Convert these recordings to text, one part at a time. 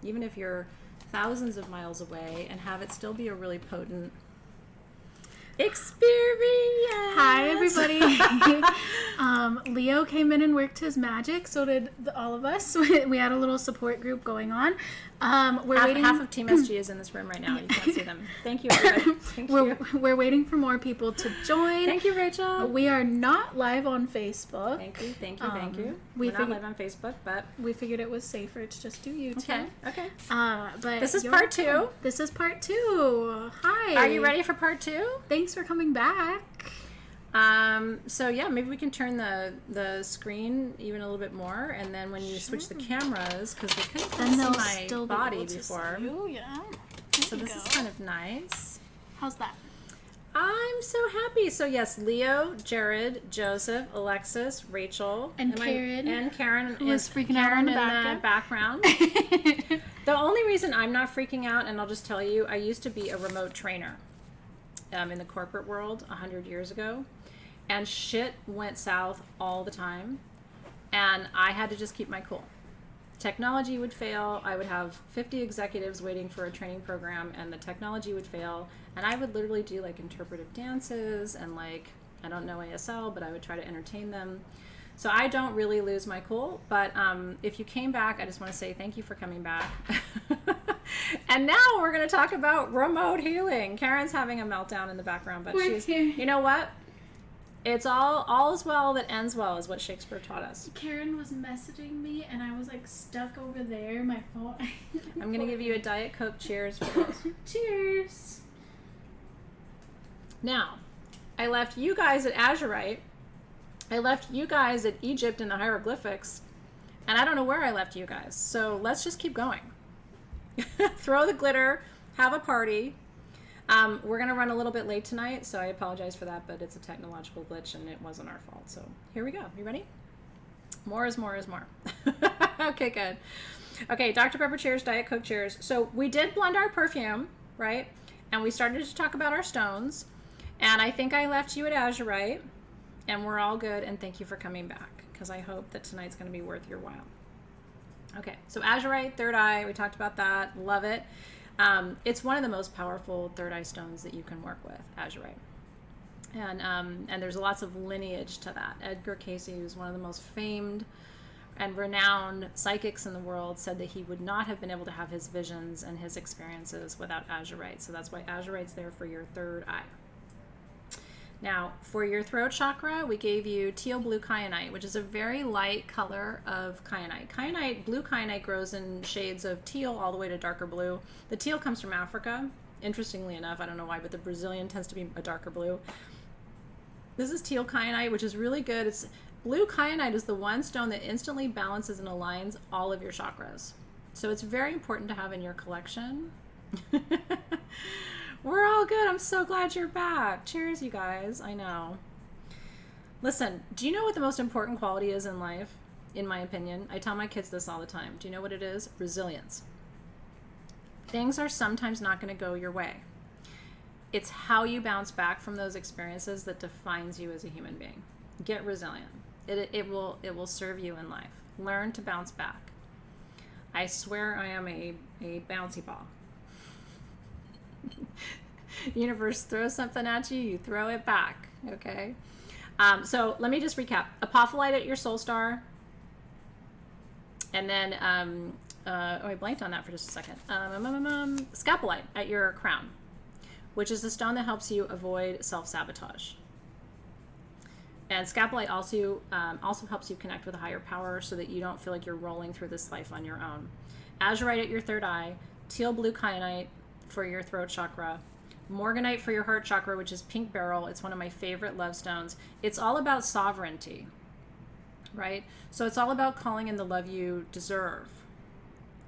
even if you're thousands of miles away, and have it still be a really potent experience. Hi, everybody. Leo came in and worked his magic. So did all of us. We had a little support group going on. Half of Team SG is in this room right now. You can't see them. Thank you, everybody. We're waiting for more people to join. Thank you, Rachel. We are not live on Facebook. Thank you. We're not live on Facebook, but we figured it was safer to just do YouTube. Okay. But this is part 2. This is part 2. Hi. Are you ready for part 2? Thanks for coming back. So yeah, maybe we can turn the screen even a little bit more, and then when you switch the cameras, because they couldn't see my body before. Yeah. So this is kind of nice. How's that? I'm so happy. So yes, Leo, Jared, Joseph, Alexis, Rachel, and Karen, who was freaking out in the background. The only reason I'm not freaking out, and I'll just tell you, I used to be a remote trainer in the corporate world 100 years ago, and shit went south all the time, and I had to just keep my cool. Technology would fail. I would have 50 executives waiting for a training program, and the technology would fail, and I would literally do like interpretive dances and like, I don't know ASL, but I would try to entertain them. So I don't really lose my cool, but if you came back, I just want to say thank you for coming back. And now we're going to talk about remote healing. Karen's having a meltdown in the background, but she's, you know what? It's all is well that ends well, is what Shakespeare taught us. Karen was messaging me, and I was like stuck over there. My phone. I'm going to give you a Diet Coke. Cheers for this. Cheers. Now, I left you guys at Azurite. I left you guys at Egypt in the hieroglyphics, and I don't know where I left you guys. So let's just keep going. Throw the glitter, have a party. We're going to run a little bit late tonight, so I apologize for that, but it's a technological glitch, and it wasn't our fault. So here we go. You ready? More is more is more. Okay, good. Okay, Dr. Pepper cheers, Diet Coke cheers. So we did blend our perfume, right? And we started to talk about our stones, and I think I left you at Azurite. And we're all good, and thank you for coming back, because I hope that tonight's going to be worth your while. Okay, so Azurite, third eye, we talked about that. Love it. It's one of the most powerful third eye stones that you can work with, Azurite. And there's lots of lineage to that. Edgar Cayce, who's one of the most famed and renowned psychics in the world, said that he would not have been able to have his visions and his experiences without Azurite. So that's why Azurite's there for your third eye. Now, for your throat chakra, we gave you teal blue kyanite, which is a very light color of kyanite. Blue kyanite grows in shades of teal all the way to darker blue. The teal comes from Africa. Interestingly enough, I don't know why, but the Brazilian tends to be a darker blue. This is teal kyanite, which is really good. Blue kyanite is the one stone that instantly balances and aligns all of your chakras. So it's very important to have in your collection. We're all good. I'm so glad you're back. Cheers, you guys. I know. Listen, do you know what the most important quality is in life, in my opinion? I tell my kids this all the time. Do you know what it is? Resilience. Things are sometimes not going to go your way. It's how you bounce back from those experiences that defines you as a human being. Get resilient. It will serve you in life. Learn to bounce back. I swear I am a bouncy ball. Universe throws something at you, you throw it back. Okay. So let me just recap. Apophyllite at your soul star. And then, I blanked on that for just a second. Scapulite at your crown, which is the stone that helps you avoid self-sabotage. And scapulite also helps you connect with a higher power so that you don't feel like you're rolling through this life on your own. Azurite at your third eye. Teal blue kyanite for your throat chakra. Morganite for your heart chakra, which is pink beryl. It's one of my favorite love stones. It's all about sovereignty, right? So it's all about calling in the love you deserve.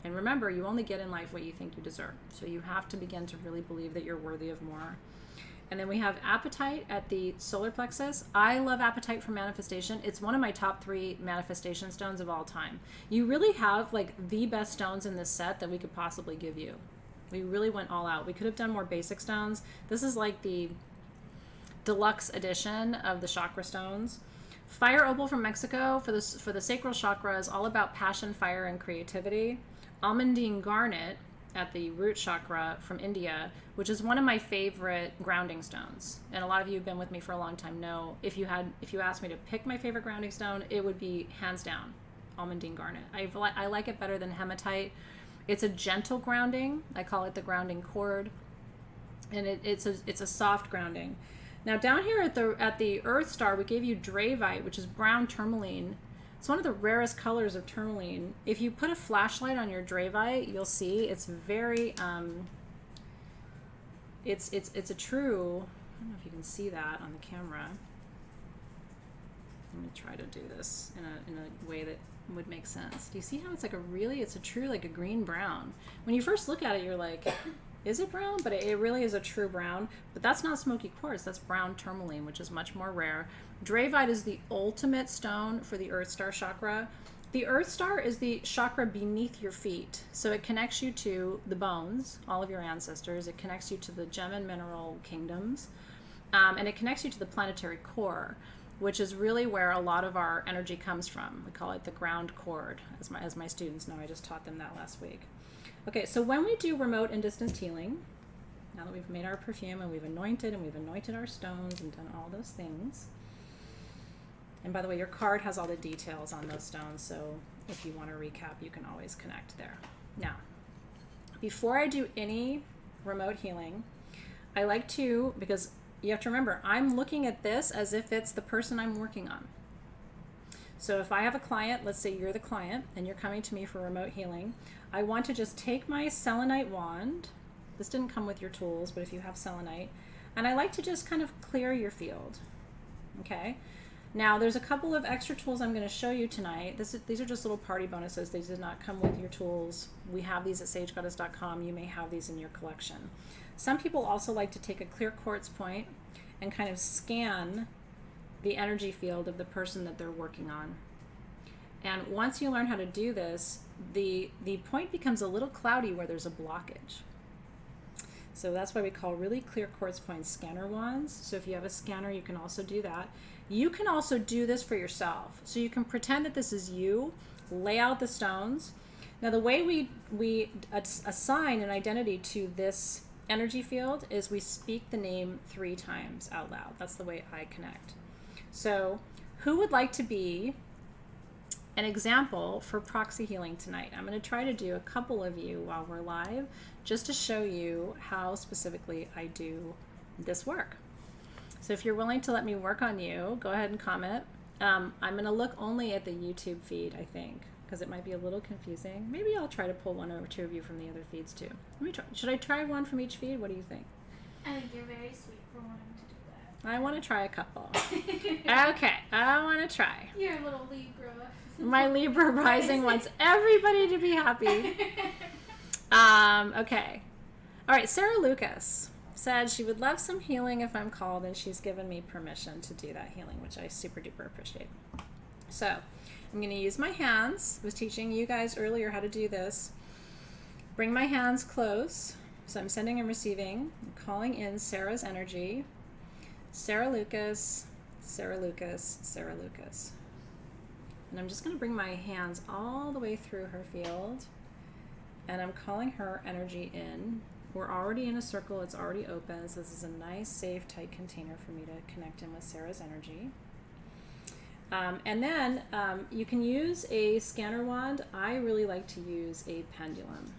And remember, you only get in life what you think you deserve. So you have to begin to really believe that you're worthy of more. And then we have apatite at the solar plexus. I love apatite for manifestation. It's one of my top 3 manifestation stones of all time. You really have like the best stones in this set that we could possibly give you. We really went all out. We could have done more basic stones. This is like the deluxe edition of the chakra stones. Fire opal from Mexico for the sacral chakra is all about passion, fire, and creativity. almandine garnet at the root chakra from India, which is one of my favorite grounding stones. And a lot of you who've been with me for a long time know if you asked me to pick my favorite grounding stone, it would be hands down almandine garnet. I like it better than hematite. It's a gentle grounding. I call it the grounding cord, and it's a soft grounding. Now down here at the Earth Star, we gave you Dravite, which is brown tourmaline. It's one of the rarest colors of tourmaline. If you put a flashlight on your Dravite, you'll see it's very it's a true, I don't know if you can see that on the camera. Let me try to do this in a way that would make sense. Do you see how it's a true like a green brown? When you first look at it, you're like, is it brown? But it really is a true brown. But that's not smoky quartz. That's brown tourmaline, which is much more rare. Dravite is the ultimate stone for the Earth Star chakra. The Earth Star is the chakra beneath your feet. So it connects you to the bones, all of your ancestors. It connects you to the gem and mineral kingdoms. And it connects you to the planetary core, which is really where a lot of our energy comes from. We call it the ground cord, as my students know. I just taught them that last week. Okay, so when we do remote and distance healing, now that we've made our perfume and we've anointed our stones and done all those things, and by the way, your card has all the details on those stones, so if you want to recap, you can always connect there. Now, before I do any remote healing, I like to, because you have to remember, I'm looking at this as if it's the person I'm working on. So if I have a client, let's say you're the client and you're coming to me for remote healing, I want to just take my selenite wand. This didn't come with your tools, but if you have selenite, and I like to just kind of clear your field. Okay. Now there's a couple of extra tools I'm going to show you tonight. These are just little party bonuses. These did not come with your tools. We have these at sagegoddess.com. You may have these in your collection. Some people also like to take a clear quartz point and kind of scan the energy field of the person that they're working on. And once you learn how to do this, the point becomes a little cloudy where there's a blockage. So that's why we call really clear quartz points scanner wands. So if you have a scanner, you can also do that. You can also do this for yourself. So you can pretend that this is you, lay out the stones. Now the way we assign an identity to this energy field is we speak the name 3 times out loud. That's the way I connect. So who would like to be an example for proxy healing tonight? I'm going to try to do a couple of you while we're live, just to show you how specifically I do this work. So if you're willing to let me work on you, go ahead and comment. I'm going to look only at the YouTube feed, I think, because it might be a little confusing. Maybe I'll try to pull 1 or 2 of you from the other feeds too. Let me try. Should I try 1 from each feed? What do you think? I think you're very sweet for wanting to do that. I want to try a couple. Okay, I want to try. You're a little Libra. My Libra rising wants everybody to be happy. Okay. All right, Sarah Lucas said she would love some healing if I'm called, and she's given me permission to do that healing, which I super duper appreciate. So I'm going to use my hands. I was teaching you guys earlier how to do this. Bring my hands close. So I'm sending and receiving. I'm calling in Sarah's energy. Sarah Lucas, Sarah Lucas, Sarah Lucas. And I'm just going to bring my hands all the way through her field. And I'm calling her energy in. We're already in a circle. It's already open. So this is a nice, safe, tight container for me to connect in with Sarah's energy. And then you can use a scanner wand. I really like to use a pendulum.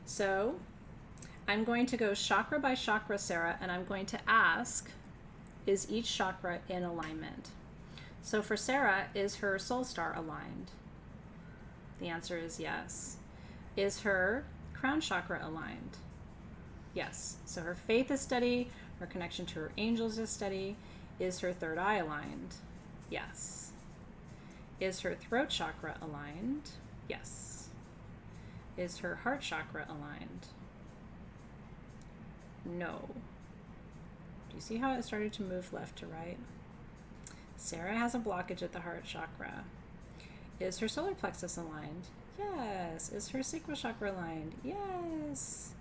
So I'm going to go chakra by chakra, Sarah, and I'm going to ask, is each chakra in alignment? So for Sarah, is her soul star aligned? The answer is yes. Is her crown chakra aligned? Yes. So her faith is steady, her connection to her angels is steady. Is her third eye aligned? Yes. Is her throat chakra aligned? Yes. Is her heart chakra aligned? No. Do you see how it started to move left to right? Sarah has a blockage at the heart chakra. Is her solar plexus aligned? Yes. Is her sacral chakra aligned? Yes.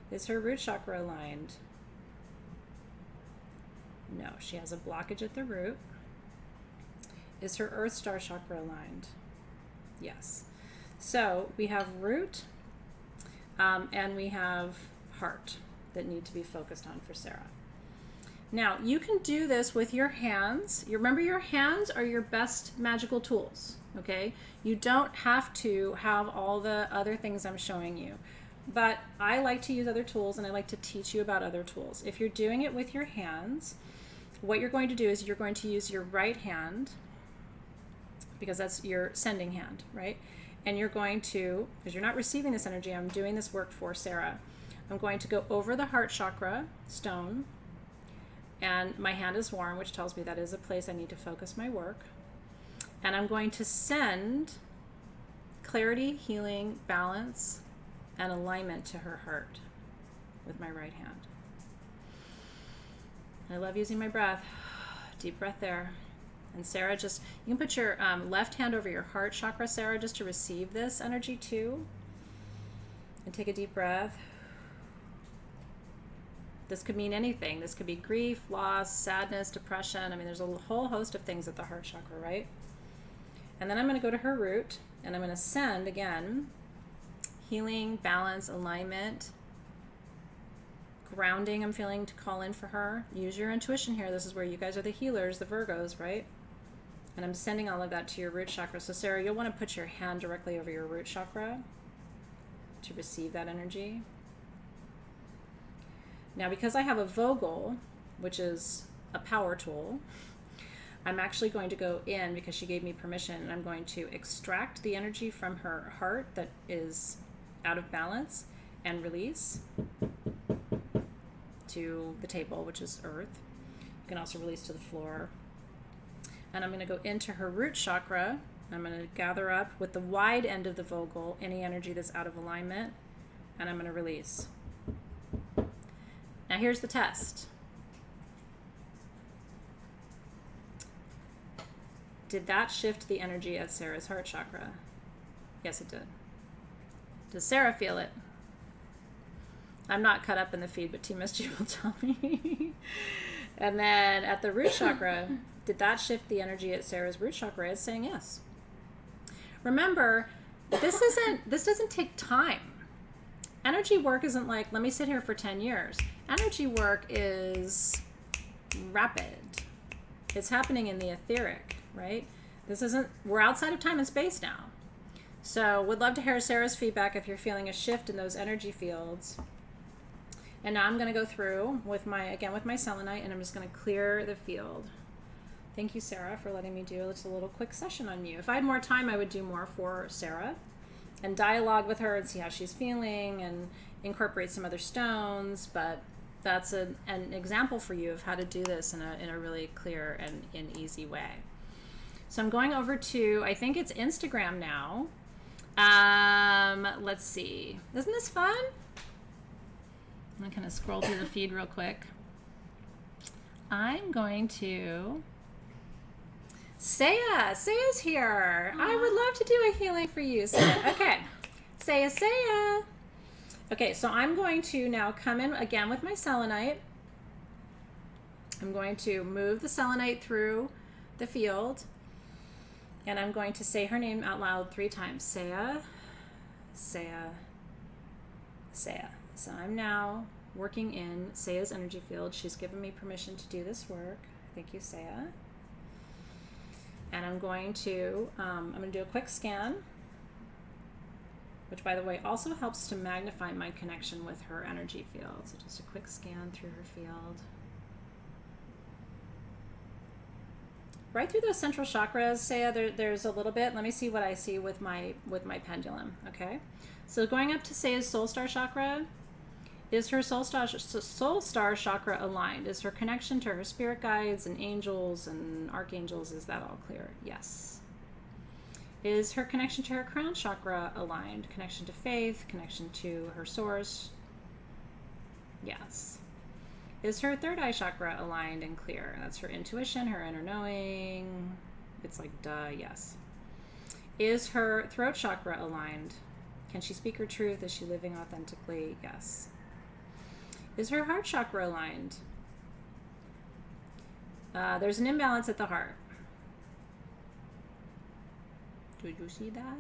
Is her root chakra aligned? No, she has a blockage at the root. Is her earth star chakra aligned? Yes. So we have root and we have heart that need to be focused on for Sarah. Now, you can do this with your hands. You remember, your hands are your best magical tools, okay? You don't have to have all the other things I'm showing you. But I like to use other tools, and I like to teach you about other tools. If you're doing it with your hands, what you're going to do is you're going to use your right hand, because that's your sending hand, right? And you're going to, because you're not receiving this energy, I'm doing this work for Sarah. I'm going to go over the heart chakra stone, and my hand is warm, which tells me that is a place I need to focus my work. And I'm going to send clarity, healing, balance, and alignment to her heart with my right hand. I love using my breath. Deep breath there. And Sarah, just, you can put your left hand over your heart chakra, Sarah, just to receive this energy too. And take a deep breath. This could mean anything. This could be grief, loss, sadness, depression. I mean, there's a whole host of things at the heart chakra, right? And then I'm going to go to her root, and I'm going to send, again, healing, balance, alignment, grounding I'm feeling to call in for her. Use your intuition here. This is where you guys are the healers, the Virgos, right? And I'm sending all of that to your root chakra. So Sarah, you'll want to put your hand directly over your root chakra to receive that energy. Now, because I have a Vogel, which is a power tool, I'm actually going to go in, because she gave me permission, and I'm going to extract the energy from her heart that is out of balance and release to the table, which is earth. You can also release to the floor. And I'm going to go into her root chakra. I'm going to gather up with the wide end of the Vogel any energy that's out of alignment, and I'm going to release. Now here's the test. Did that shift the energy at Sarah's heart chakra? Yes, it did. Does Sarah feel it? I'm not caught up in the feed, but Team SG will tell me. And then at the root chakra, did that shift the energy at Sarah's root chakra? It's saying yes. Remember, this doesn't take time. Energy work isn't like, let me sit here for 10 years. Energy work is rapid. It's happening in the etheric, right? We're outside of time and space now. So would love to hear Sarah's feedback if you're feeling a shift in those energy fields. And now I'm going to go through with my selenite, and I'm just going to clear the field. Thank you, Sarah, for letting me do just a little quick session on you. If I had more time, I would do more for Sarah and dialogue with her and see how she's feeling and incorporate some other stones. But that's an example for you of how to do this in a really clear and easy way. So I'm going over to, I think it's Instagram now. Let's see. Isn't this fun? I'm going to scroll through the feed real quick. I'm going to... Saya's here. I would love to do a healing for you, Saya. Okay. Saya. Okay, so I'm going to now come in again with my selenite. I'm going to move the selenite through the field, and I'm going to say her name out loud 3 times. Saya. So I'm now working in Saya's energy field. She's given me permission to do this work. Thank you, Saya. And I'm going to do a quick scan, which, by the way, also helps to magnify my connection with her energy field. So just a quick scan through her field. Right through those central chakras, Saya, there's a little bit. Let me see what I see with my pendulum, okay? So going up to Saya's soul star chakra, is her soul star chakra aligned? Is her connection to her spirit guides and angels and archangels, is that all clear? Yes. Is her connection to her crown chakra aligned? Connection to faith, connection to her source? Yes. Is her third eye chakra aligned and clear? That's her intuition, her inner knowing. It's like, duh, yes. Is her throat chakra aligned? Can she speak her truth? Is she living authentically? Yes. Is her heart chakra aligned? There's an imbalance at the heart. Did you see that?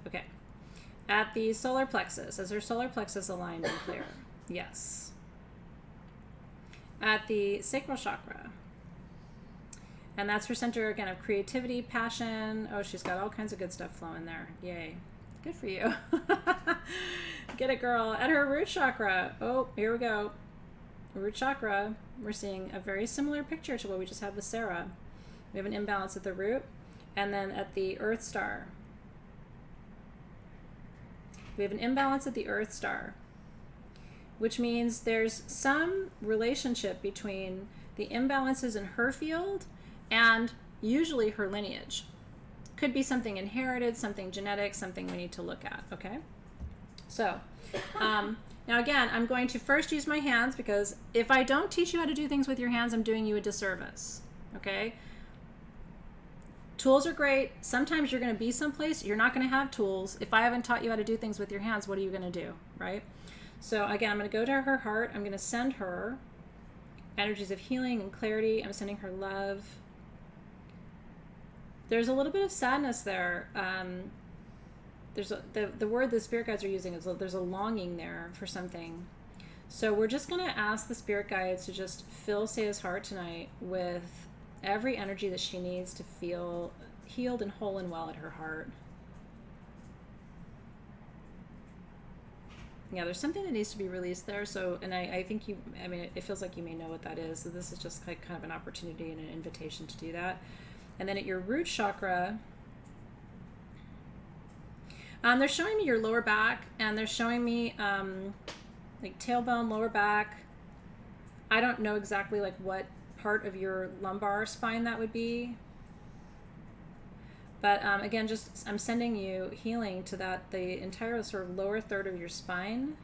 Okay. At the solar plexus, is her solar plexus aligned and clear? Yes. At the sacral chakra, and that's her center again of creativity, passion. Oh, she's got all kinds of good stuff flowing there. Yay. Good for you. Get it, girl. At her root chakra. Oh, here we go. Root chakra. We're seeing a very similar picture to what we just had with Sarah. We have an imbalance at the root, and then at the earth star. We have an imbalance at the earth star, which means there's some relationship between the imbalances in her field and usually her lineage. Could be something inherited, something genetic, something we need to look at, okay? So, now again, I'm going to first use my hands, because if I don't teach you how to do things with your hands, I'm doing you a disservice, okay? Tools are great. Sometimes you're going to be someplace, you're not going to have tools. If I haven't taught you how to do things with your hands, what are you going to do, right? So again, I'm going to go to her heart. I'm going to send her energies of healing and clarity. I'm sending her love. There's a little bit of sadness there. There's the word the spirit guides are using is there's a longing there for something. So we're just going to ask the spirit guides to just fill Saya's heart tonight with every energy that she needs to feel healed and whole and well at her heart. Yeah, there's something that needs to be released there. So, and I think it feels like you may know what that is. So this is just like kind of an opportunity and an invitation to do that. And then at your root chakra, they're showing me your lower back, and they're showing me like tailbone, lower back. I don't know exactly like what part of your lumbar spine that would be. But again, just I'm sending you healing to that, the entire sort of lower third of your spine.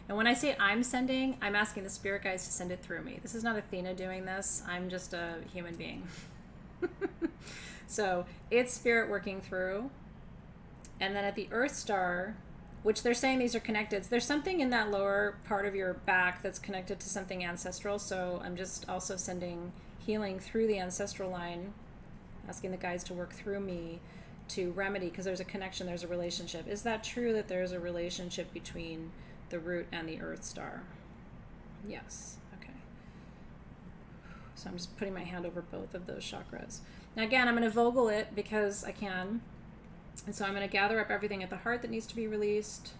And when I say I'm sending, I'm asking the spirit guides to send it through me. This is not Athena doing this. I'm just a human being. So it's spirit working through. And then at the earth star, which they're saying these are connected, there's something in that lower part of your back that's connected to something ancestral. So I'm just also sending healing through the ancestral line, asking the guides to work through me to remedy, because there's a connection, there's a relationship. Is that true that there's a relationship between the root and the earth star? Yes. Okay. So I'm just putting my hand over both of those chakras. Now again, I'm going to Vogel it because I can. And so I'm going to gather up everything at the heart that needs to be released.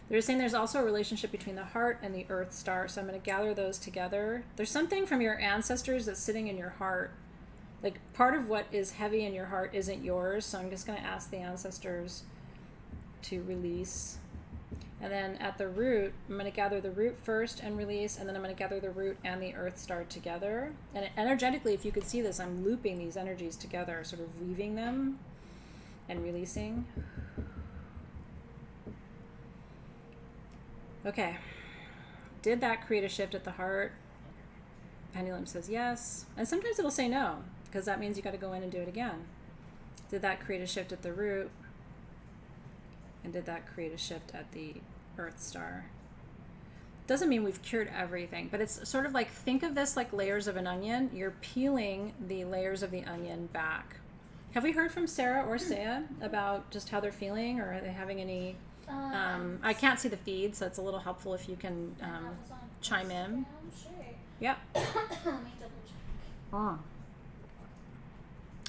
They're saying there's also a relationship between the heart and the earth star. So I'm going to gather those together. There's something from your ancestors that's sitting in your heart. Like part of what is heavy in your heart isn't yours. So I'm just going to ask the ancestors to release. And then at the root, I'm going to gather the root first and release, and then I'm going to gather the root and the earth star together. And energetically, if you could see this, I'm looping these energies together, sort of weaving them and releasing. Okay. Did that create a shift at the heart? Pendulum says yes. And sometimes it'll say no, because that means you got to go in and do it again. Did that create a shift at the root? And did that create a shift at the earth star? Doesn't mean we've cured everything, but it's sort of like, think of this like layers of an onion. You're peeling the layers of the onion back. Have we heard from Sarah or Saya about just how they're feeling, or are they having any... I can't see the feed, so it's a little helpful if you can chime in. Yep. Let me double check.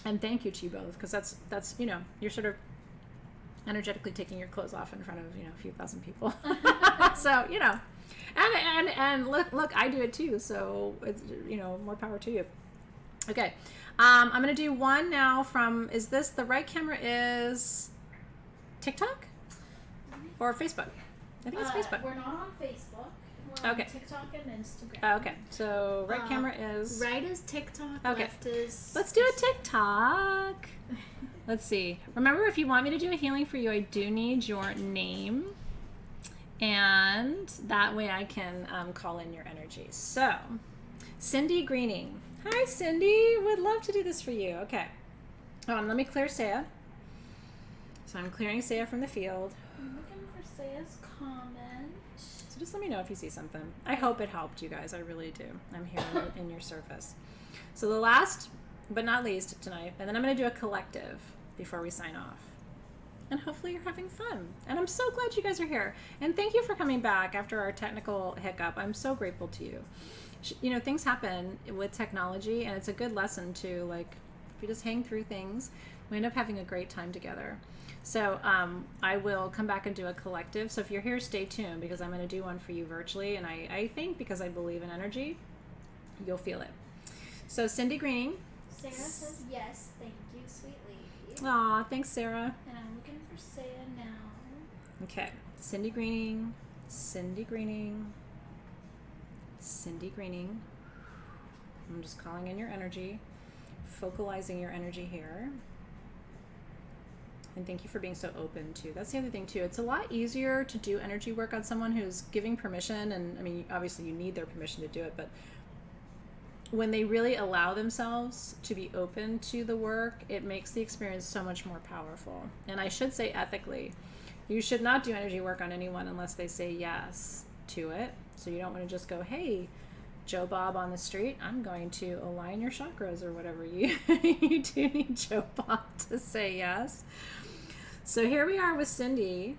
And thank you to you both, because that's you know, you're sort of energetically taking your clothes off in front of, you know, a few thousand people. So, you know, and look, I do it too. So it's, you know, more power to you. Okay. I'm going to do one now from, is this, the right camera is TikTok or Facebook? I think it's Facebook. We're not on Facebook. We're on Okay. TikTok and Instagram. Okay. So right camera is... Right is TikTok, Okay. left is... Let's do a TikTok. Let's see. Remember, if you want me to do a healing for you, I do need your name. And that way I can call in your energy. So, Cindy Greening. Hi, Cindy. Would love to do this for you. Okay. Let me clear Saya. So I'm clearing Saya from the field. I'm looking for Saya's comment. So just let me know if you see something. I hope it helped you guys. I really do. I'm here in your service. So the last but not least tonight, and then I'm going to do a collective before we sign off. And hopefully you're having fun. And I'm so glad you guys are here. And thank you for coming back after our technical hiccup. I'm so grateful to you. You know, things happen with technology, and it's a good lesson to, like, if you just hang through things, we end up having a great time together. So I will come back and do a collective. So if you're here, stay tuned, because I'm going to do one for you virtually. And I think, because I believe in energy, you'll feel it. So Cindy Greening. Sarah says yes, thank you, sweet lady. Aw, thanks, Sarah. And I'm looking for Saya now. Okay, Cindy Greening, Cindy Greening, Cindy Greening. I'm just calling in your energy, focalizing your energy here. And thank you for being so open too. That's the other thing too. It's a lot easier to do energy work on someone who's giving permission. And I mean, obviously you need their permission to do it, but when they really allow themselves to be open to the work, it makes the experience so much more powerful. And I should say ethically, you should not do energy work on anyone unless they say yes to it. So you don't want to just go, hey, Joe Bob on the street, I'm going to align your chakras or whatever. You do need Joe Bob to say yes. So here we are with Cindy.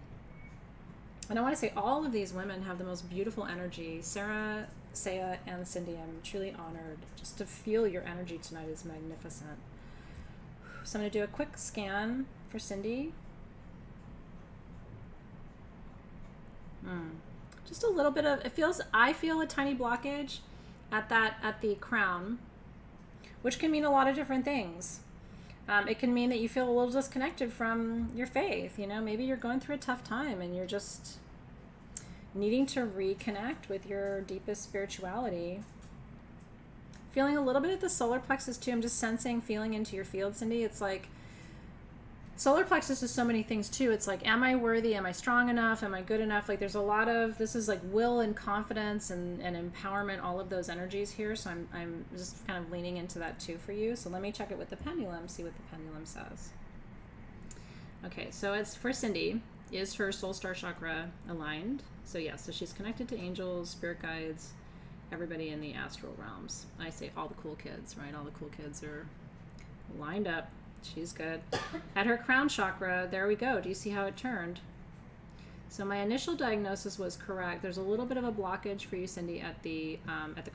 And I want to say all of these women have the most beautiful energy. Sarah, Saya, and Cindy, I'm truly honored. Just to feel your energy tonight is magnificent. So I'm going to do a quick scan for Cindy. Just a little bit of, I feel a tiny blockage at the crown, which can mean a lot of different things. It can mean that you feel a little disconnected from your faith. You know, maybe you're going through a tough time and you're just needing to reconnect with your deepest spirituality. Feeling a little bit at the solar plexus too. I'm just sensing, feeling into your field, Cindy. It's like solar plexus is so many things too. It's like, am I worthy? Am I strong enough? Am I good enough? Like there's a lot of, this is like will and confidence and empowerment, all of those energies here. So I'm just kind of leaning into that too for you. So let me check it with the pendulum, see what the pendulum says. Okay, so it's for Cindy. Is her soul star chakra aligned? So yeah, so she's connected to angels, spirit guides, everybody in the astral realms. I say all the cool kids, right? All the cool kids are lined up. She's good. At her crown chakra, there we go. Do you see how it turned? So my initial diagnosis was correct. There's a little bit of a blockage for you, Cindy, at the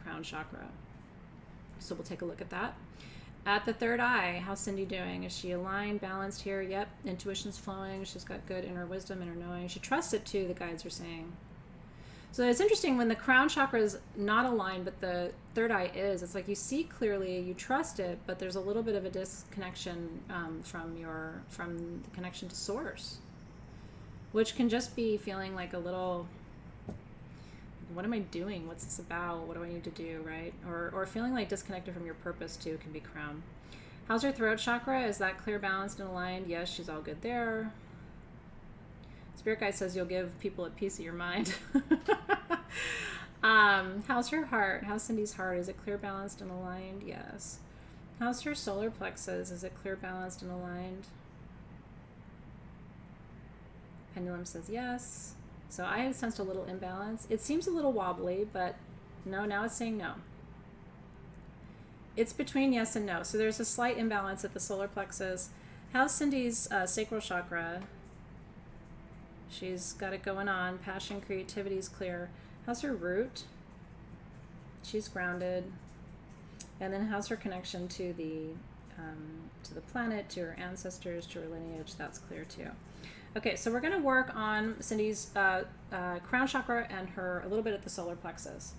crown chakra. So we'll take a look at that. At the third eye, how's Cindy doing? Is she aligned, balanced here? Yep. Intuition's flowing. She's got good inner wisdom, inner knowing. She trusts it too, the guides are saying. So it's interesting when the crown chakra is not aligned, but the third eye is. It's like you see clearly, you trust it, but there's a little bit of a disconnection from the connection to source, which can just be feeling like a little, what am I doing? What's this about? What do I need to do, right? Or feeling like disconnected from your purpose too can be crown. How's her throat chakra? Is that clear, balanced, and aligned? Yes, she's all good there. Spirit guide says you'll give people a piece of your mind. How's her heart? How's Cindy's heart? Is it clear, balanced, and aligned? Yes. How's her solar plexus? Is it clear, balanced, and aligned? Pendulum says yes. So I have sensed a little imbalance. It seems a little wobbly, but no, now it's saying no. It's between yes and no. So there's a slight imbalance at the solar plexus. How's Cindy's sacral chakra? She's got it going on. Passion, creativity is clear. How's her root? She's grounded. And then how's her connection to the planet, to her ancestors, to her lineage? That's clear too. Okay, so we're going to work on Cindy's crown chakra and her a little bit at the solar plexus.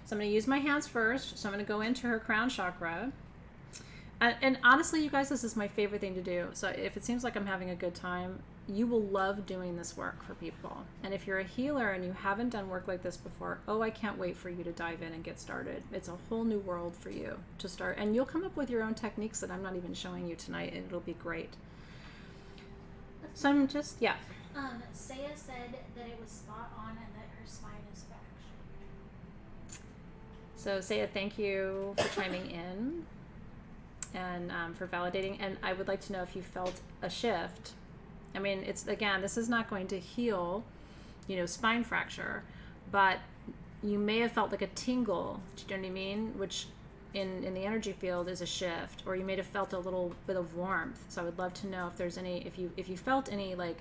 So I'm going to use my hands first. So I'm going to go into her crown chakra. And honestly, you guys, this is my favorite thing to do. So if it seems like I'm having a good time, you will love doing this work for people. And if you're a healer and you haven't done work like this before, oh, I can't wait for you to dive in and get started. It's a whole new world for you to start. And you'll come up with your own techniques that I'm not even showing you tonight, and it'll be great. So I'm just, yeah. Saya said that it was spot on and that her spine is fractured. So Saya, thank you for chiming in and for validating. And I would like to know if you felt a shift. I mean, it's, again, this is not going to heal, spine fracture, but you may have felt like a tingle, do you know what I mean? Which in the energy field is a shift, or you may have felt a little bit of warmth. So I would love to know if there's any, if you felt any like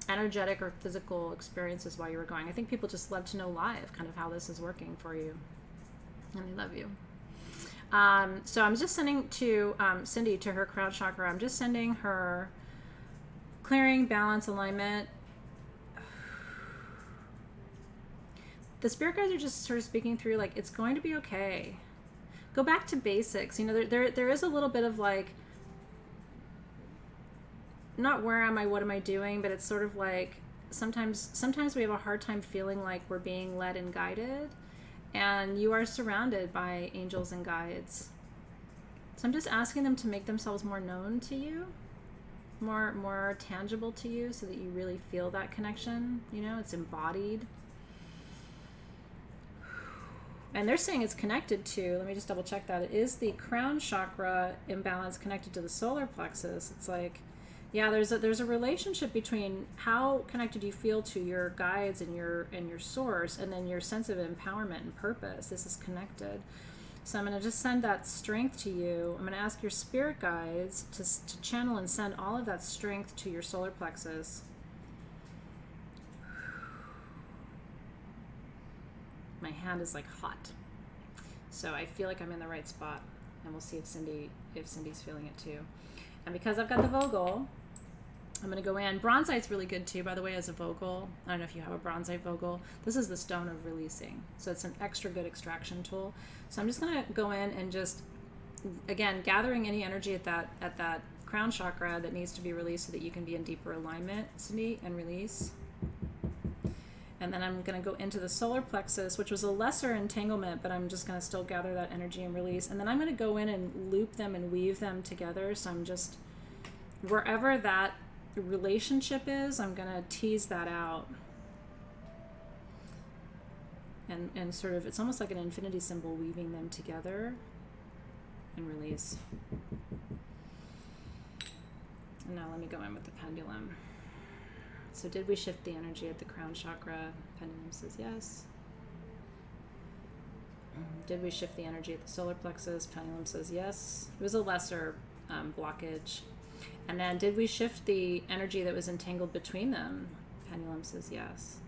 energetic or physical experiences while you were going. I think people just love to know live kind of how this is working for you, and they love you. So I'm just sending to Cindy, to her crown chakra. I'm just sending her clearing, balance, alignment. The spirit guides are just sort of speaking through, like, it's going to be okay. Go back to basics. You know, there is a little bit of like, not where am I, what am I doing, but it's sort of like sometimes we have a hard time feeling like we're being led and guided, and you are surrounded by angels and guides. So I'm just asking them to make themselves more known to you, more tangible to you, so that you really feel that connection. You know, it's embodied. And they're saying it's connected to, let me just double check that, it is the crown chakra imbalance connected to the solar plexus. It's like, yeah, there's a relationship between how connected you feel to your guides and your source, and then your sense of empowerment and purpose. This is connected. So I'm going to just send that strength to you. I'm going to ask your spirit guides to channel and send all of that strength to your solar plexus. My hand is like hot, so I feel like I'm in the right spot, and we'll see if Cindy's feeling it too. And because I've got the Vogel, I'm going to go in. Bronzite's really good too, by the way, as a Vogel. I don't know if you have a Bronzite Vogel. This is the stone of releasing, so it's an extra good extraction tool. So I'm just going to go in and just, again, gathering any energy at that crown chakra that needs to be released, so that you can be in deeper alignment, Cindy, and release. And then I'm going to go into the solar plexus, which was a lesser entanglement, but I'm just going to still gather that energy and release. And then I'm going to go in and loop them and weave them together. So I'm just, wherever that relationship is, I'm going to tease that out. And sort of, it's almost like an infinity symbol, weaving them together and release. And now let me go in with the pendulum. So did we shift the energy at the crown chakra? Pendulum says yes. Did we shift the energy at the solar plexus? Pendulum says yes. It was a lesser blockage. And then did we shift the energy that was entangled between them? Pendulum says yes.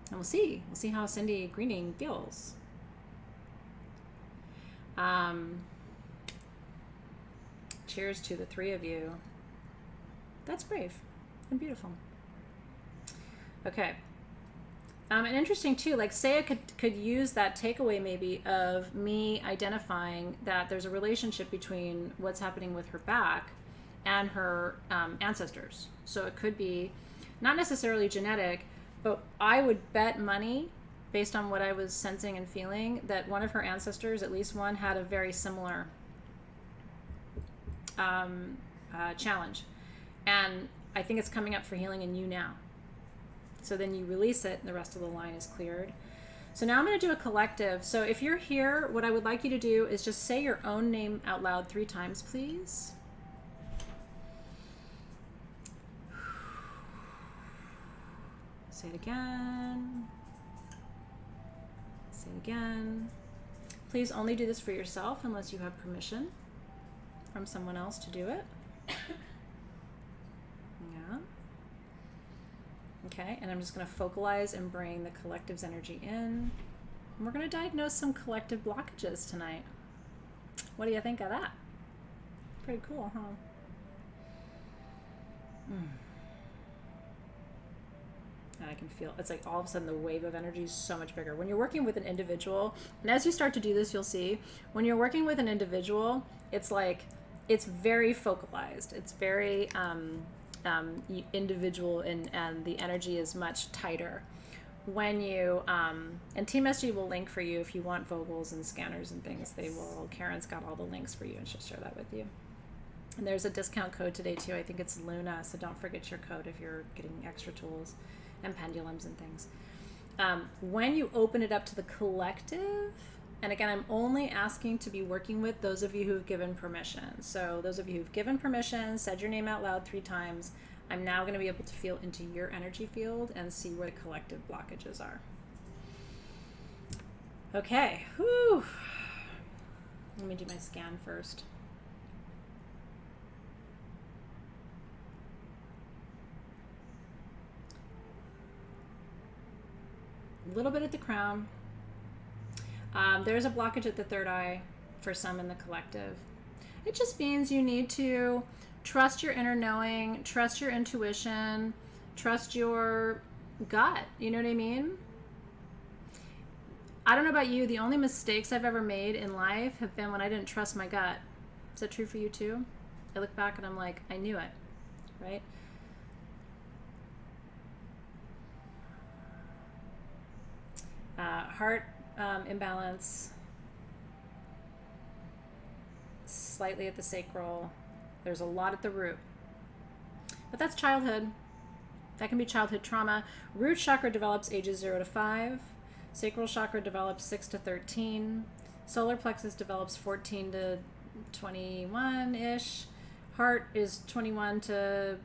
And we'll see. We'll see how Cindy Greening feels. Cheers to the three of you. That's brave and beautiful. Okay. And interesting too, like Saya could use that takeaway maybe of me identifying that there's a relationship between what's happening with her back and her ancestors. So it could be not necessarily genetic, but I would bet money, based on what I was sensing and feeling, that one of her ancestors, at least one, had a very similar challenge. And I think it's coming up for healing in you now. So then you release it and the rest of the line is cleared. So now I'm going to do a collective. So if you're here, what I would like you to do is just say your own name out loud 3 times, please. Say it again. Say it again. Please only do this for yourself unless you have permission from someone else to do it. Yeah. Okay, and I'm just going to focalize and bring the collective's energy in. And we're going to diagnose some collective blockages tonight. What do you think of that? Pretty cool, huh? And I can feel, it's like all of a sudden the wave of energy is so much bigger. When you're working with an individual, and as you start to do this, you'll see, when you're working with an individual, it's like, it's very focalized. It's very individual, and the energy is much tighter. When you, and Team SG will link for you if you want Vogels and scanners and things. They will, Karen's got all the links for you and she'll share that with you. And there's a discount code today too. I think it's Luna, so don't forget your code if you're getting extra tools and pendulums and things. When you open it up to the collective, and again, I'm only asking to be working with those of you who've given permission. So those of you who've given permission, said your name out loud 3 times, I'm now going to be able to feel into your energy field and see where the collective blockages are. Okay. Whew. Let me do my scan first. A little bit at the crown. There's a blockage at the third eye for some in the collective. It just means you need to trust your inner knowing, trust your intuition, trust your gut. You know what I mean? I don't know about you, the only mistakes I've ever made in life have been when I didn't trust my gut. Is that true for you too? I look back and I'm like, I knew it, right? Heart imbalance, slightly at the sacral. There's a lot at the root. But that's childhood. That can be childhood trauma. Root chakra develops ages 0 to 5. Sacral chakra develops 6 to 13. Solar plexus develops 14 to 21-ish. Heart is 21 to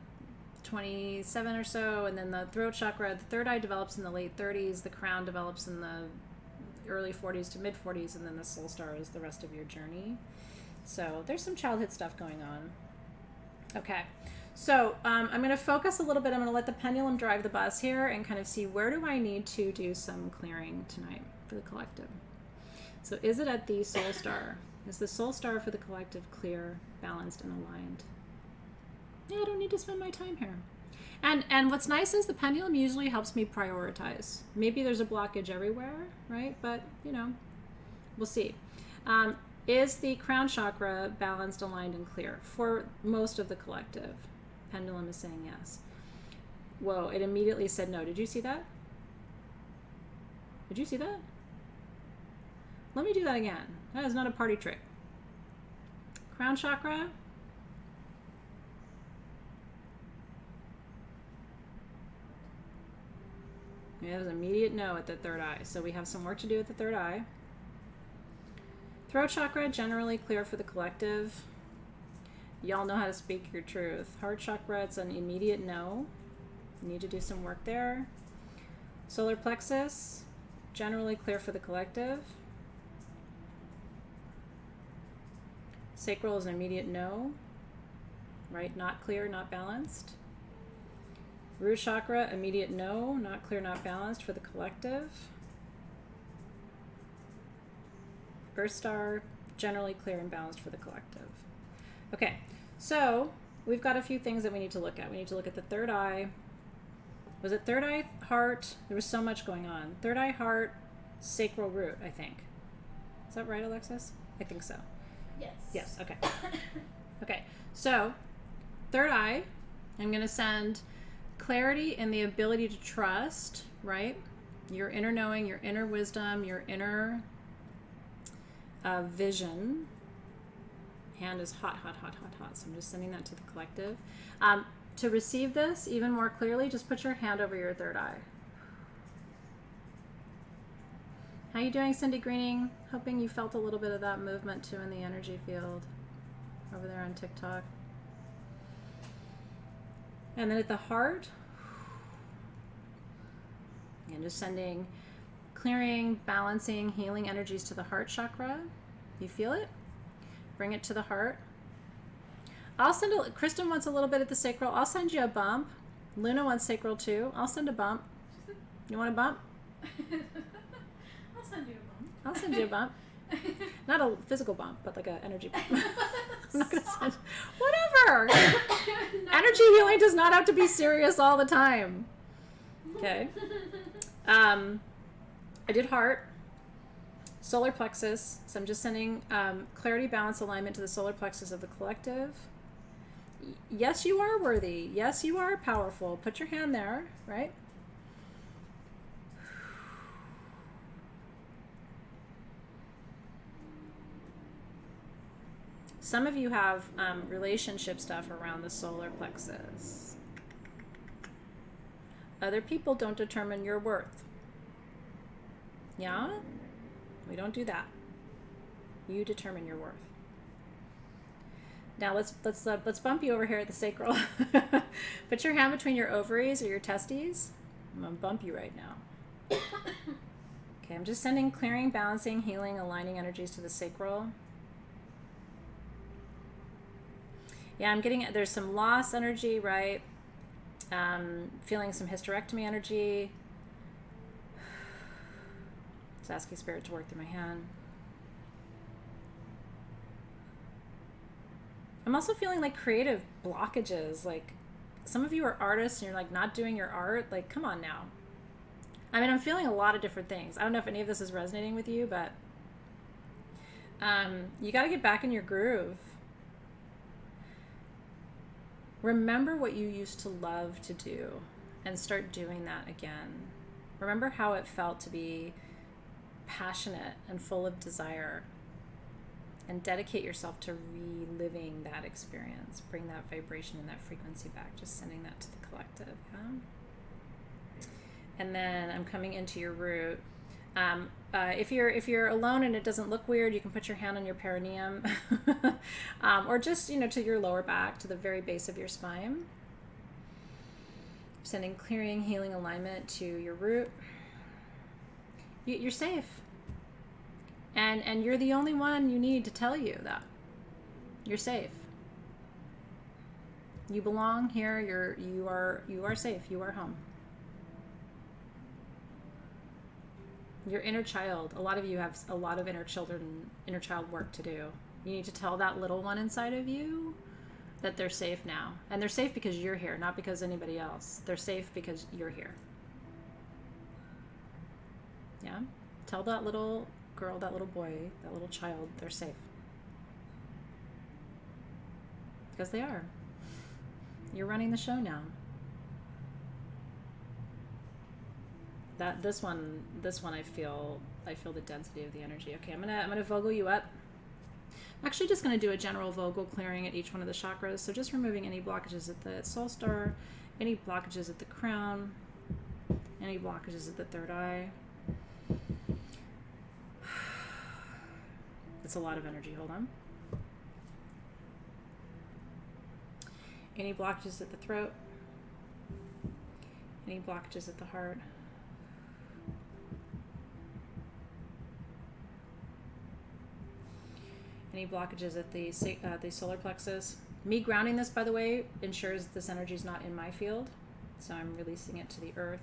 27 or so. And then the throat chakra, the third eye develops in the late 30s. The crown develops in the early 40s to mid 40s. And then the soul star is the rest of your journey. So there's some childhood stuff going on. Okay. So I'm going to focus a little bit. I'm going to let the pendulum drive the bus here and kind of see where do I need to do some clearing tonight for the collective. So is it at the soul star? Is the soul star for the collective clear, balanced, and aligned? Yeah, I don't need to spend my time here. And what's nice is the pendulum usually helps me prioritize. Maybe there's a blockage everywhere, right? But, you know, we'll see. Is the crown chakra balanced, aligned, and clear for most of the collective? Pendulum is saying yes. Whoa, it immediately said no. Did you see that? Did you see that? Let me do that again. That is not a party trick. Crown chakra. Yeah, there's immediate no at the third eye. So we have some work to do at the third eye. Throat chakra, generally clear for the collective. Y'all know how to speak your truth. Heart chakra, it's an immediate no. You need to do some work there. Solar plexus, generally clear for the collective. Sacral is an immediate no, right? Not clear, not balanced. Root chakra, immediate no, not clear, not balanced for the collective. Earth star, generally clear and balanced for the collective. Okay, so we've got a few things that we need to look at. We need to look at the third eye. Was it third eye, heart? There was so much going on. Third eye, heart, sacral root, I think. Is that right, Alexis? I think so. Yes. Yes, okay. Okay, so third eye, I'm going to send clarity and the ability to trust, right? Your inner knowing, your inner wisdom, your inner vision. Hand is hot, hot, hot, hot, hot. So I'm just sending that to the collective. To receive this even more clearly, just put your hand over your third eye. How you doing, Cindy Greening? Hoping you felt a little bit of that movement too in the energy field over there on TikTok. And then at the heart, and just sending clearing, balancing, healing energies to the heart chakra. You feel it? Bring it to the heart. I'll send a, Kristen wants a little bit at the sacral. I'll send you a bump. Luna wants sacral too. I'll send a bump. You want a bump? I'll send you a bump. I'll send you a bump. Not a physical bump, but like an energy bump. I'm not gonna send. Whatever. Energy healing does not have to be serious all the time. Okay. I did heart, solar plexus. So I'm just sending clarity, balance, alignment to the solar plexus of the collective. Yes, you are worthy. Yes, you are powerful. Put your hand there, right? Some of you have relationship stuff around the solar plexus. Other people don't determine your worth. Yeah? We don't do that. You determine your worth. Now let's bump you over here at the sacral. Put your hand between your ovaries or your testes. I'm gonna bump you right now. Okay, I'm just sending clearing, balancing, healing, aligning energies to the sacral. Yeah, I'm getting, there's some loss energy, right? Feeling some hysterectomy energy. Just asking Spirit to work through my hand. I'm also feeling like creative blockages. Like some of you are artists and you're like not doing your art. Like, come on now. I mean, I'm feeling a lot of different things. I don't know if any of this is resonating with you, but you got to get back in your groove. Remember what you used to love to do and start doing that again. Remember how it felt to be passionate and full of desire, and dedicate yourself to reliving that experience. Bring that vibration and that frequency back, just sending that to the collective. Yeah? And then I'm coming into your root. If you're alone and it doesn't look weird, you can put your hand on your perineum, or just to your lower back, to the very base of your spine. Sending clearing, healing, alignment to your root. You're safe, and you're the only one you need to tell you that you're safe. You belong here. You are safe. You are home. Your inner child, a lot of you have a lot of inner child work to do. You need to tell that little one inside of you that they're safe now. And they're safe because you're here, not because anybody else. They're safe because you're here. Yeah? Tell that little girl, that little boy, that little child, they're safe. Because they are. You're running the show now. This one I feel the density of the energy. Okay, I'm gonna Vogel you up. I'm actually just gonna do a general Vogel clearing at each one of the chakras. So just removing any blockages at the soul star, any blockages at the crown, any blockages at the third eye. It's a lot of energy. Hold on. Any blockages at the throat, any blockages at the heart. Any blockages at the solar plexus. Me grounding this, by the way, ensures this energy is not in my field, so I'm releasing it to the earth.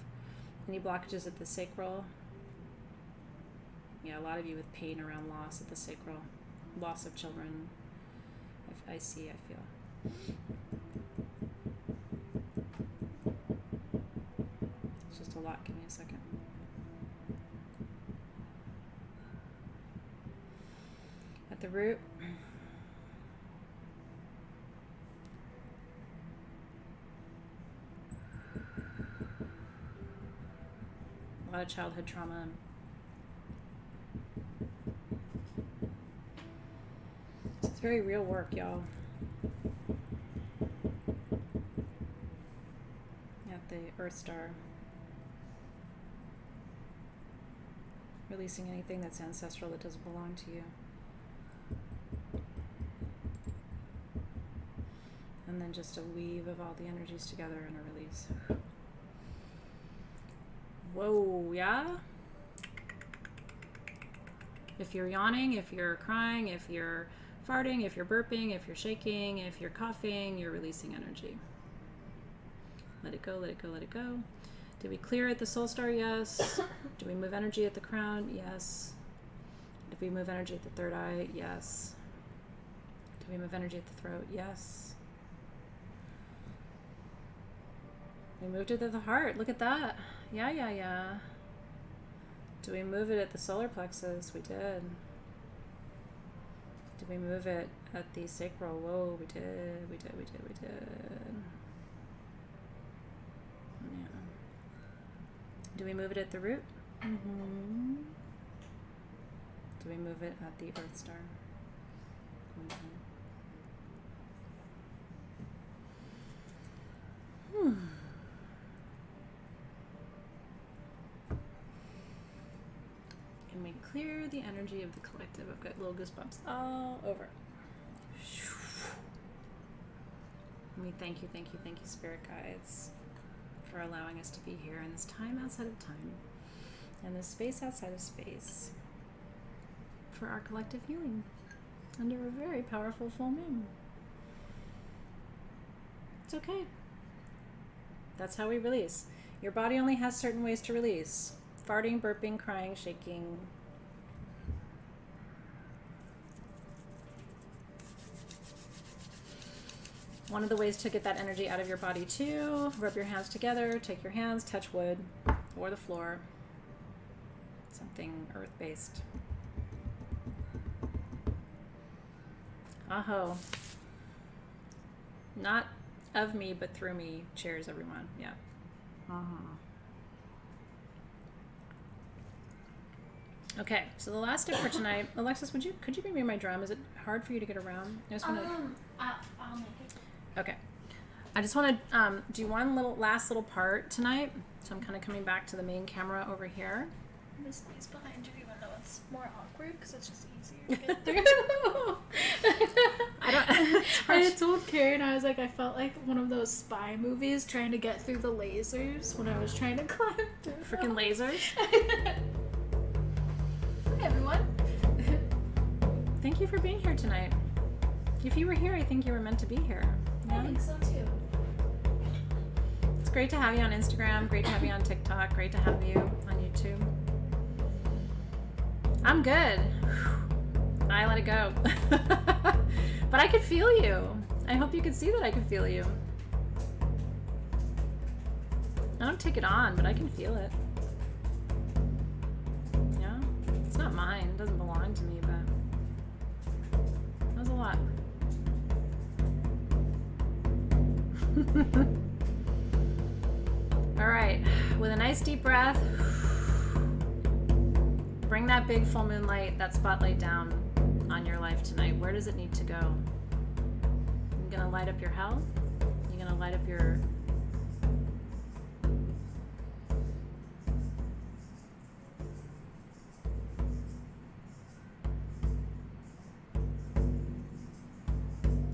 Any blockages at the sacral. Yeah, a lot of you with pain around loss at the sacral, loss of children. I feel. It's just a lot. Give me a second. At the root. A lot of childhood trauma. It's very real work, y'all. At the Earth Star. Releasing anything that's ancestral that doesn't belong to you. And then just a weave of all the energies together and a release. Whoa, yeah? If you're yawning, if you're crying, if you're farting, if you're burping, if you're shaking, if you're coughing, you're releasing energy. Let it go, let it go, let it go. Did we clear at the soul star? Yes. Did we move energy at the crown? Yes. Did we move energy at the third eye? Yes. Did we move energy at the throat? Yes. We moved it at the heart. Look at that. Yeah. Did we move it at the solar plexus? We did. Did we move it at the sacral? Whoa, we did. Yeah. Do we move it at the root? Mm-hmm. Do we move it at the Earth Star? Mm-hmm. And we clear the energy of the collective. I've got little goosebumps all over. we thank you, Spirit Guides, for allowing us to be here in this time outside of time, and this space outside of space, for our collective healing under a very powerful full moon. It's okay. That's how we release. Your body only has certain ways to release. Farting, burping, crying, shaking. One of the ways to get that energy out of your body too, rub your hands together, take your hands, touch wood or the floor. Something earth-based. Aho. Not of me, but through me. Cheers, everyone. Yeah. Okay, so the last step for tonight, Alexis, could you bring me my drum? Is it hard for you to get around? I just want to. I'll make it. Okay. I just want to do one last little part tonight. So I'm kind of coming back to the main camera over here. This lays behind you, even though it's more awkward because it's just easier to get through. I told Karen, I was like, I felt like one of those spy movies trying to get through the lasers when I was trying to climb through. Freaking lasers. Hi, everyone. Thank you for being here tonight. If you were here, I think you were meant to be here. Yeah? I think so too. It's great to have you on Instagram, great to have you on TikTok, great to have you on YouTube. I'm good. I let it go. But I could feel you. I hope you could see that I could feel you. I don't take it on, but I can feel it. Yeah? It's not mine. It doesn't belong to me, but that was a lot. All right. With a nice deep breath, bring that big full moon light, that spotlight down on your life tonight. Where does it need to go? You're going to light up your health. You're going to light up your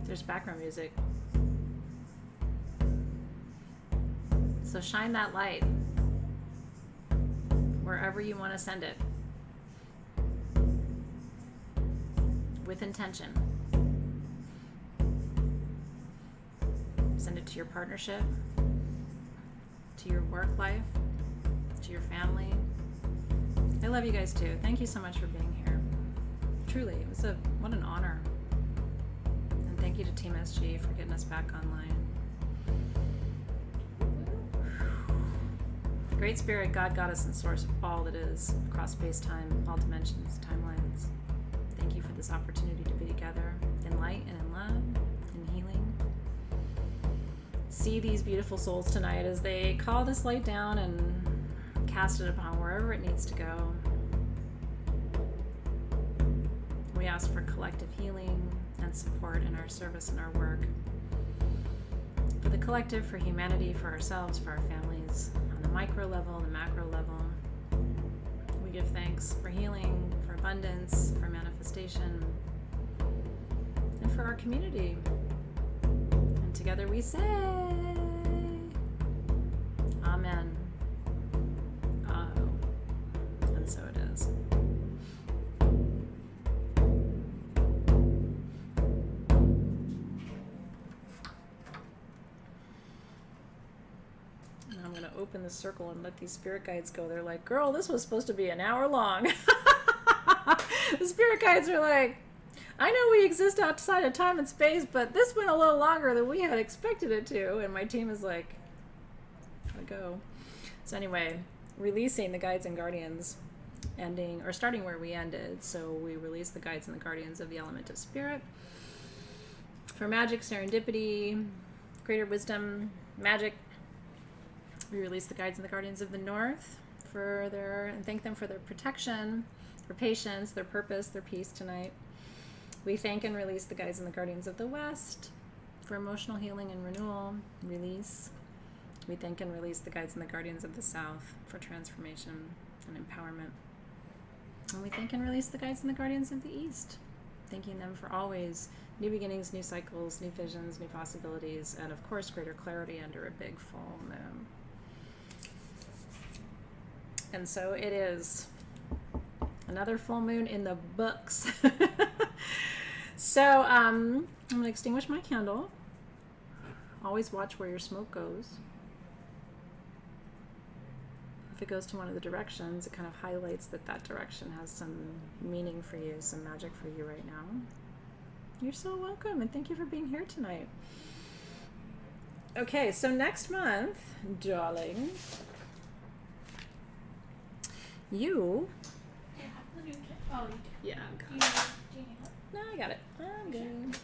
there's background music. So shine that light wherever you want to send it. With intention. Send it to your partnership, to your work life, to your family. I love you guys too. Thank you so much for being here. Truly, it was what an honor. And thank you to Team SG for getting us back online. The Great Spirit, God, Goddess, and Source of all that is, across space-time, all dimensions, timelines. Thank you for this opportunity to be together in light and in love, in healing. See these beautiful souls tonight as they call this light down and cast it upon wherever it needs to go. We ask for collective healing and support in our service and our work. For the collective, for humanity, for ourselves, for our families, on the micro level, the macro level. We give thanks for healing, for abundance, for manifestation, and for our community. And together we say, Amen. Aho. And so it is. And I'm going to open the circle and let these spirit guides go. They're like, girl, this was supposed to be an hour long. The spirit guides are like, I know we exist outside of time and space, but this went a little longer than we had expected it to. And my team is like, gotta go. So anyway, releasing the guides and guardians, ending or starting where we ended. So we release the guides and the guardians of the element of spirit. For magic, serendipity, greater wisdom, magic, we release the guides and the guardians of the north and thank them for their protection, their patience, their purpose, their peace tonight. We thank and release the guides and the guardians of the west for emotional healing and renewal, release. We thank and release the guides and the guardians of the south for transformation and empowerment. And we thank and release the guides and the guardians of the east thanking them for always new beginnings, new cycles, new visions, new possibilities, and of course greater clarity under a big full moon. And so it is another full moon in the books. So I'm going to extinguish my candle. Always watch where your smoke goes. If it goes to one of the directions, it kind of highlights that that direction has some meaning for you, some magic for you right now. You're so welcome, and thank you for being here tonight. Okay, so next month, darling, you... Oh, Yeah, no, I got it. I'm good.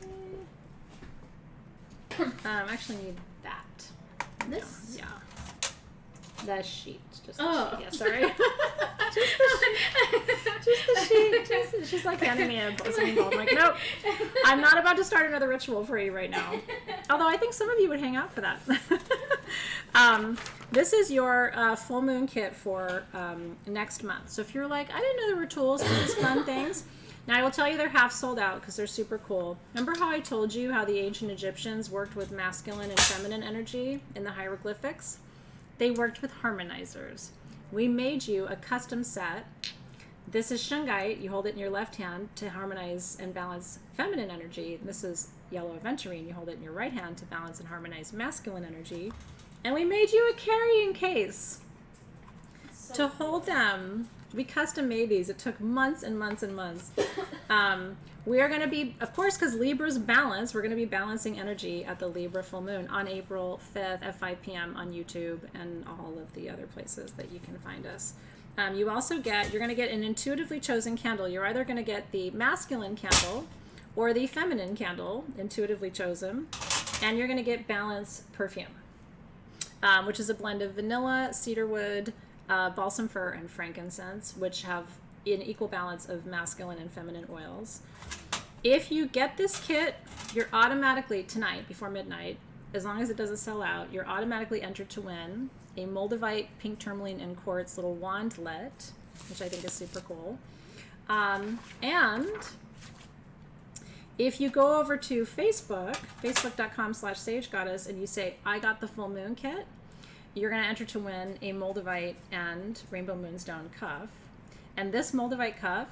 Actually need that. this? Yeah. The sheet. Just the Oh. sheet. Yeah, sorry. just the sheet. She's like handing me a something ball. I'm like, nope. I'm not about to start another ritual for you right now. Although I think some of you would hang out for that. This is your full moon kit for next month. So if you're like, I didn't know there were tools for these fun things. Now I will tell you they're half sold out because they're super cool. Remember how I told you how the ancient Egyptians worked with masculine and feminine energy in the hieroglyphics? They worked with harmonizers. We made you a custom set. This is shungite. You hold it in your left hand to harmonize and balance feminine energy. This is yellow aventurine. You hold it in your right hand to balance and harmonize masculine energy. And we made you a carrying case to hold them. We custom made these. It took months and months and months. We are going to be, of course, because Libra's balance, we're going to be balancing energy at the Libra full moon on April 5th at 5 p.m. on YouTube and all of the other places that you can find us. You also get, you're going to get an intuitively chosen candle. You're either going to get the masculine candle or the feminine candle, intuitively chosen, and you're going to get balance perfume, which is a blend of vanilla, cedarwood, balsam fir, and frankincense, which have an equal balance of masculine and feminine oils. If you get this kit, you're automatically, tonight, before midnight, as long as it doesn't sell out, you're automatically entered to win a Moldavite pink tourmaline and quartz little wandlet, which I think is super cool. And if you go over to Facebook, facebook.com/sagegoddess, and you say, I got the full moon kit, you're going to enter to win a Moldavite and Rainbow Moonstone cuff. And this Moldavite cuff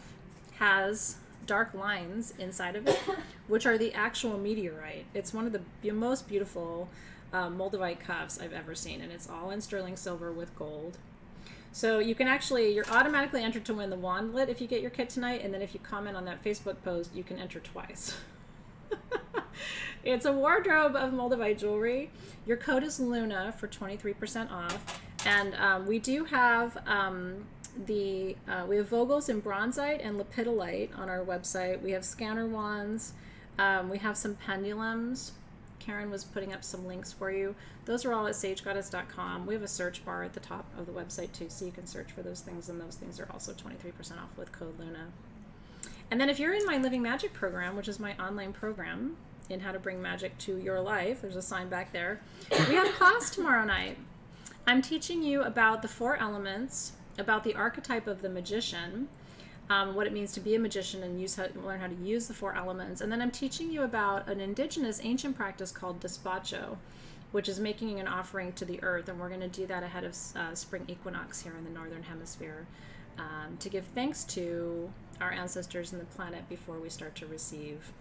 has dark lines inside of it, which are the actual meteorite. It's one of the most beautiful Moldavite cuffs I've ever seen, and it's all in sterling silver with gold. So you can actually, you're automatically entered to win the wandlet if you get your kit tonight, and then if you comment on that Facebook post, you can enter twice. It's a wardrobe of Moldavite jewelry. Your code is Luna for 23% off, and we do have we have Vogels in bronzite and lepidolite on our website. We have scanner wands. We have some pendulums. Karen was putting up some links for you. Those are all at sagegoddess.com. We have a search bar at the top of the website too, so you can search for those things, and those things are also 23% off with code Luna. And then if you're in my Living Magic program, which is my online program in how to bring magic to your life, there's a sign back there. We have class tomorrow night. I'm teaching you about the 4 elements, about the archetype of the magician, what it means to be a magician, and learn how to use the 4 elements. And then I'm teaching you about an indigenous ancient practice called despacho, which is making an offering to the earth. And we're going to do that ahead of spring equinox here in the northern hemisphere, to give thanks to our ancestors and the planet before we start to receive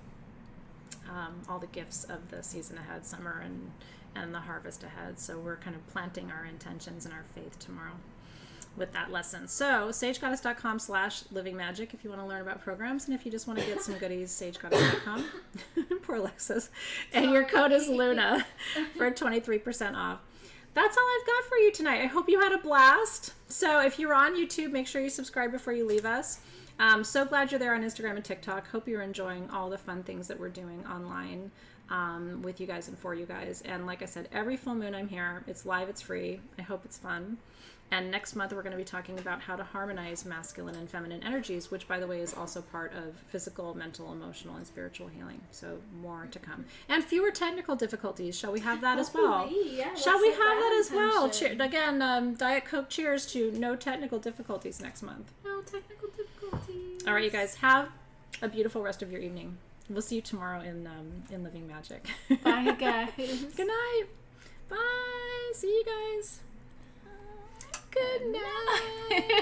all the gifts of the season ahead, summer and the harvest ahead. So we're kind of planting our intentions and our faith tomorrow with that lesson. So sagegoddess.com/livingmagic if you want to learn about programs, and if you just want to get some goodies, sagegoddess.com. Poor Alexis. And your code is Luna for 23% off. That's all I've got for you tonight. I hope you had a blast. So if you're on YouTube, make sure you subscribe before you leave us. So glad you're there on Instagram and TikTok. Hope you're enjoying all the fun things that we're doing online with you guys and for you guys. And like I said, every full moon I'm here. It's live, it's free. I hope it's fun. And next month we're going to be talking about how to harmonize masculine and feminine energies, which, by the way, is also part of physical, mental, emotional, and spiritual healing. So more to come. And fewer technical difficulties. Shall we have that as well? Yeah, Shall we have that as well? Again, Diet Coke cheers to no technical difficulties next month. No technical difficulties. All right, you guys, have a beautiful rest of your evening. We'll see you tomorrow in Living Magic. Bye, guys. Good night. Bye. See you guys. Good night.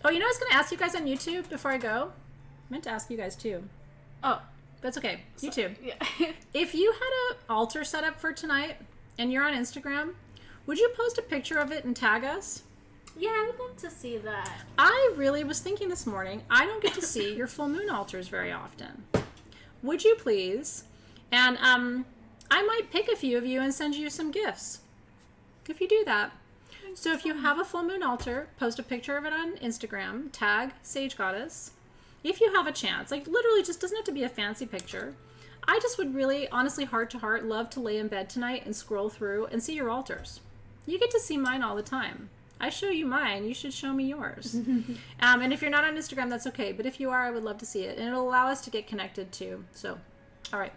Oh, you know, I was going to ask you guys on YouTube before I go. I meant to ask you guys too. Oh, that's okay. YouTube. yeah. If you had an altar set up for tonight and you're on Instagram, would you post a picture of it and tag us? Yeah, I would love to see that. I really was thinking this morning, I don't get to see your full moon altars very often. Would you please? And I might pick a few of you and send you some gifts if you do that. So if you have a full moon altar, post a picture of it on Instagram, tag Sage Goddess. If you have a chance, like literally just doesn't have to be a fancy picture. I just would really, honestly, heart to heart, love to lay in bed tonight and scroll through and see your altars. You get to see mine all the time. I show you mine, you should show me yours. And if you're not on Instagram, that's okay. But if you are, I would love to see it. And it'll allow us to get connected too. So, all right.